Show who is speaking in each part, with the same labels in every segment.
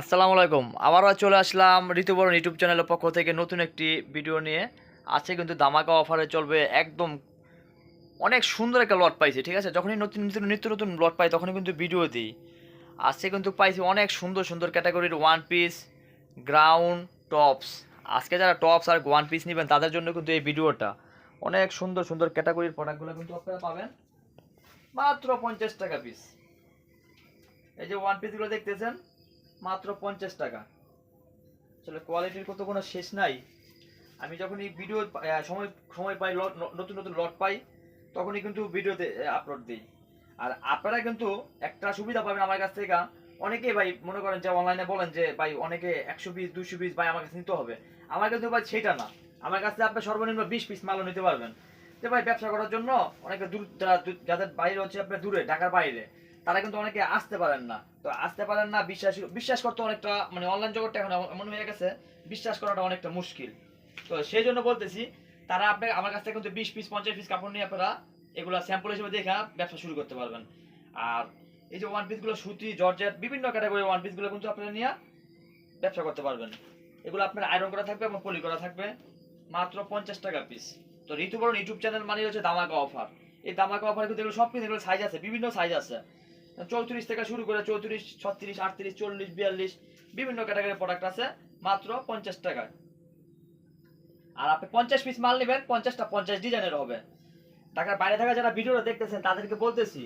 Speaker 1: আসসালামু আলাইকুম। আবারও চলে আসলাম ঋতুবরণ ইউটিউব চ্যানেলের পক্ষ থেকে নতুন একটি ভিডিও নিয়ে। আজকে কিন্তু ধামাকা অফারে চলবে একদম অনেক সুন্দর একটা লট পাইছি, ঠিক আছে? যখনই নিত্য নতুন লট পাই তখনই কিন্তু ভিডিও দিই। আজকে কিন্তু পাইছি অনেক সুন্দর সুন্দর ক্যাটাগরির ওয়ান পিস, গ্রাউন্ড, টপস। আজকে যারা টপস আর ওয়ান পিস নেবেন তাদের জন্য কিন্তু এই ভিডিওটা। অনেক সুন্দর সুন্দর ক্যাটাগরির প্রোডাক্টগুলো কিন্তু আপনারা পাবেন মাত্র 50 টাকা পিস। এই যে ওয়ান পিসগুলো দেখতেছেন মাত্র 50 টাকা। আসলে কোয়ালিটির কত কোনো শেষ নাই। আমি যখনই ভিডিও সময় সময় পাই, নতুন নতুন লট পাই, তখনই কিন্তু ভিডিওতে আপলোড দিই। আর আপনারা কিন্তু একটা সুবিধা পাবেন আমার কাছ থেকে। অনেকেই ভাই মনে করেন যে অনলাইনে বলেন যে ভাই অনেকে 100 পিস 200 পিস ভাই আমার কাছে নিতে হবে। আমার কিন্তু ভাই সেটা না। আমার কাছে আপনি সর্বনিম্ন 20 পিস মালও নিতে পারবেন। যে ভাই ব্যবসা করার জন্য অনেকে দূর যাদের বাইরে হচ্ছে আপনার দূরে ঢাকার বাইরে, তারা কিন্তু অনেকে আসতে পারেন না। তো আসতে পারেন না, বিশ্বাস করতে অনেকটা মানে অনলাইন জগৎটা এখন এমন হয়ে গেছে, বিশ্বাস করাটা অনেকটা মুশকিল। তো সেই জন্য বলতেছি, তারা আপনি আমার কাছ থেকে কিন্তু 20 পিস 50 পিস কাপড় নিয়ে আপনারা এগুলা স্যাম্পল হিসেবে দেখে ব্যবসা শুরু করতে পারবেন। আর এই যে ওয়ান পিসগুলো সুতি জর্জেট বিভিন্ন ক্যাটাগরি ওয়ান পিসগুলো কিন্তু আপনারা নিয়ে ব্যবসা করতে পারবেন। এগুলো আপনার আয়রন করা থাকবে এবং পলি করা থাকবে, মাত্র 50 টাকা পিস। তো ঋতুবরণ ইউটিউব চ্যানেল মানে হচ্ছে ধামাকা অফার। এই ধামাকা অফার কিন্তু এগুলো সব কিছু, এগুলো সাইজ আছে, বিভিন্ন সাইজ আছে। 34 থেকে শুরু করে 34, 36, 38, 40, 42 বিভিন্ন ক্যাটাগরির প্রোডাক্ট আছে মাত্র 50 টাকায়। আর আপনি 50 পিস মাল নেবেন, 50টা 50 ডিজাইনের হবে। ঢাকার বাইরে থাকা যারা ভিডিওটা দেখতেছেন তাদেরকে বলতেছি,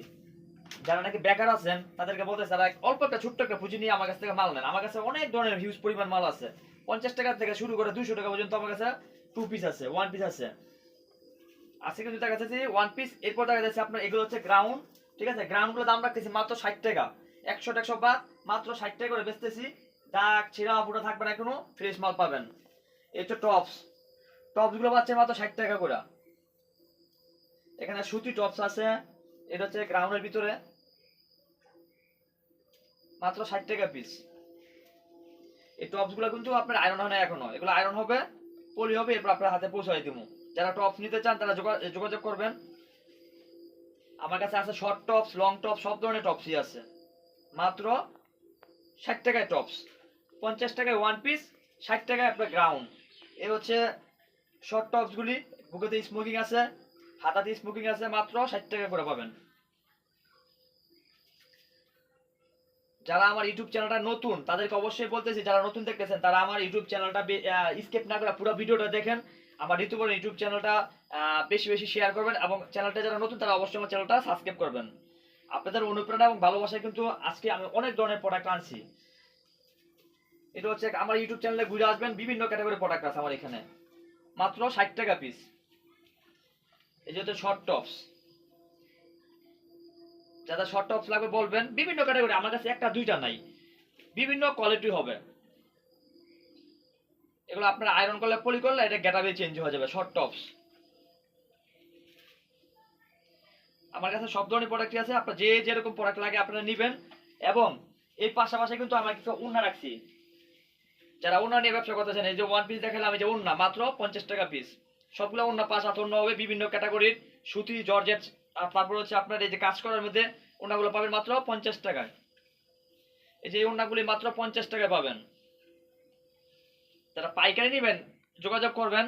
Speaker 1: যারা নাকি বেকার আছেন তাদেরকে বলতেছি, তারা অল্প একটা ছোট্ট একটা পুঁজি নিয়ে আমার কাছ থেকে মাল নেন। আমার কাছে অনেক ধরনের হিউজ পরিমাণ মাল আছে। 50 টাকা থেকে শুরু করে 200 টাকা পর্যন্ত আমার কাছে টু পিস আছে, ওয়ান পিস আছে। আজকে কিন্তু দেখা যাচ্ছে ওয়ান পিস, এরপর দেখা যাচ্ছে আপনার এগুলো হচ্ছে গ্রাউন্ড। ঠিক আছে, গ্রাউন্ডগুলোর দাম রাখতেছি মাত্র 60 টাকা। 100 বাদ মাত্র 60 টাকা করে বেচতেছি। দাগ ছিঁড়া ফুটা থাকবে না, কোনো ফ্রেশ মাল পাবেন। এই তো টপস, টপসগুলো পাচ্ছে মাত্র 60 টাকা করে। এখানে সুতি টপস আছে, এটা হচ্ছে গ্রাউন্ডের ভিতরে, মাত্র 60 টাকা পিস। এই টপসগুলো কিন্তু আপনার আয়রন হয় না এখনো, এগুলো আয়রন হবে, পলি হবে, এরপর আপনার হাতে পৌঁছাই দিব। যারা টপস নিতে চান তারা যোগাযোগ করবেন। আমার কাছে আছে শর্ট টপস, লং টপস, সব ধরনের টপসই আছে। মাত্র 60 টাকায় টপস, 50 টাকায় ওয়ান পিস, 60 টাকায় আপনার গ্রাউন্ড। এই হচ্ছে শর্ট টপসগুলি। বুকেতে স্মোকিং আছে, হাতাতে স্মোকিং আছে, মাত্র 60 টাকা করে পাবেন। যারা আমার ইউটিউব চ্যানেলটা নতুন তাদেরকে অবশ্যই বলতেছি, যারা নতুন দেখতেছেন তারা আমার ইউটিউব চ্যানেলটা স্কিপ না করে পুরো ভিডিওটা দেখেন। আমার ঋতুবরণ ইউটিউব চ্যানেলটা বেশি বেশি শেয়ার করবেন, এবং চ্যানেলটা যারা নতুন তারা অবশ্যই আমার চ্যানেলটা সাবস্ক্রাইব করবেন। আপনাদের অনুপ্রেরণা এবং ভালোবাসায় কিন্তু আজকে আমি অনেক ধরনের প্রোডাক্ট আনছি। এটা হচ্ছে আমার ইউটিউব চ্যানেলে ঘুরে আসবেন, বিভিন্ন ক্যাটাগরির প্রোডাক্ট আছে আমার এখানে, মাত্র 60 টাকা পিস। এই যে হচ্ছে শর্ট টপস, যারা শর্ট টপস লাগবে বলবেন, বিভিন্ন ক্যাটাগরি, আমার কাছে একটা দুইটা নাই, বিভিন্ন কোয়ালিটি হবে। এগুলো আপনার আয়রন করলে পলি করলে এটা গেটাবে চেঞ্জ হয়ে যাবে। শর্ট টপস আমার কাছে সব ধরনের প্রোডাক্টই আছে, আপনার যে যেরকম প্রোডাক্ট লাগে আপনারা নেবেন। এবং এই পাশাপাশি কিন্তু আমরা কিছু উন্না রাখছি, যারা উন্না নিয়ে ব্যবসা করতেছেন। এই যে ওয়ান পিস দেখালাম, এই যে উন্না মাত্র 50 টাকা পিস। সবগুলো উন্না 5 হাত উন্না হবে, বিভিন্ন ক্যাটাগরির সুতি জর্জেট। আর তারপর হচ্ছে আপনার এই যে কাজ করার মধ্যে উন্নাগুলো পাবেন মাত্র 50 টাকায়। এই যে এই উন্নাগুলি মাত্র 50 টাকায় পাবেন। যারা পাইকারি নেবেন যোগাযোগ করবেন।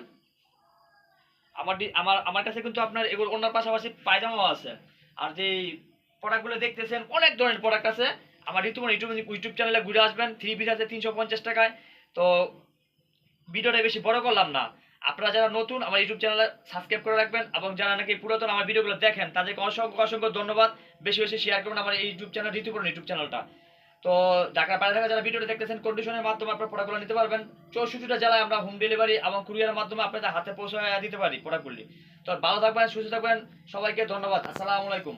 Speaker 1: আমার আমার আমার কাছে কিন্তু আপনার এগুলো অন্যার পাশাপাশি পায়জামাও আছে। আর যে প্রোডাক্টগুলো দেখতেছেন অনেক ধরনের প্রোডাক্ট আছে। আমার ঋতুমন ইউটিউব চ্যানেলে ঘুরে আসবেন, থ্রি পিস আছে 350 টাকায়। তো ভিডিওটা বেশি বড় করলাম না। আপনারা যারা নতুন আমার ইউটিউব চ্যানেলে সাবস্ক্রাইব করে রাখবেন, এবং যারা নাকি পুরাতন আমার ভিডিওগুলো দেখেন তাদেরকে অসংখ্য অসংখ্য ধন্যবাদ। বেশি বেশি শেয়ার করবেন আমার এই ইউটিউব চ্যানেল, ঋতুপূর্ণ ইউটিউব চ্যানেলটা। তো ঢাকার বাইরে থাকা যারা ভিডিওটা দেখতেছেন, কন্ডিশনের মাধ্যমে আপনার প্রোডাক্টগুলো নিতে পারবেন। 64টা জেলায় আমরা হোম ডেলিভারি এবং কুরিয়ারের মাধ্যমে আপনাদের হাতে পৌঁছে দিতে পারি প্রোডাক্টগুলি। তো ভালো থাকবেন, সুস্থ থাকবেন, সবাইকে ধন্যবাদ। আসসালামু আলাইকুম।